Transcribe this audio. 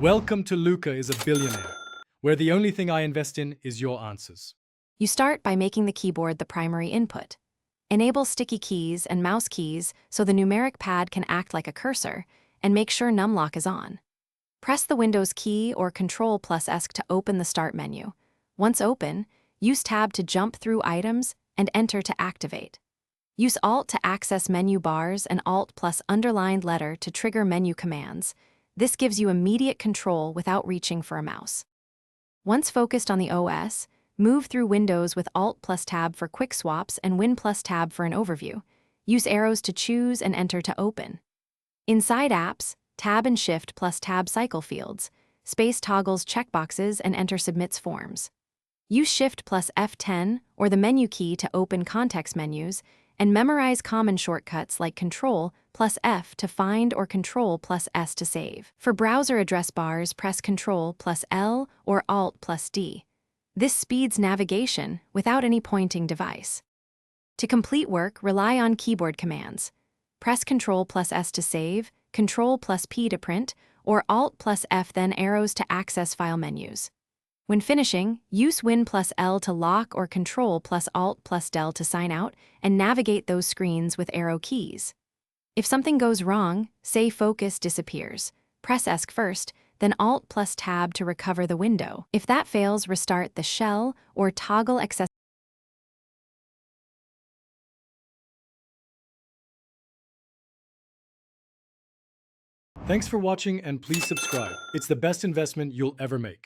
Welcome to Luca is a Billionaire, where the only thing I invest in is your answers. You start by making the keyboard the primary input. Enable sticky keys and mouse keys so the numeric pad can act like a cursor, and make sure numlock is on. Press the Windows key or Ctrl+ESC to open the Start menu. Once open, use Tab to jump through items and Enter to activate. Use Alt to access menu bars and Alt plus underlined letter to trigger menu commands. This gives you immediate control without reaching for a mouse. Once focused on the OS, move through Windows with Alt plus Tab for quick swaps and Win plus Tab for an overview. Use arrows to choose and Enter to open. Inside Apps, Tab and Shift plus Tab cycle fields. Space toggles checkboxes and Enter submits forms. Use Shift plus F10 or the menu key to open context menus, and memorize common shortcuts like Ctrl plus F to find or Ctrl plus S to save. For browser address bars, press Ctrl plus L or Alt plus D. This speeds navigation without any pointing device. To complete work, rely on keyboard commands. Press Ctrl plus S to save, Ctrl plus P to print, or Alt plus F then arrows to access file menus. When finishing, use Win plus L to lock or Ctrl plus Alt plus Del to sign out and navigate those screens with arrow keys. If something goes wrong, say focus disappears. Press ESC first, then Alt plus Tab to recover the window. If that fails, restart the shell or toggle access. Thanks for watching and please subscribe. It's the best investment you'll ever make.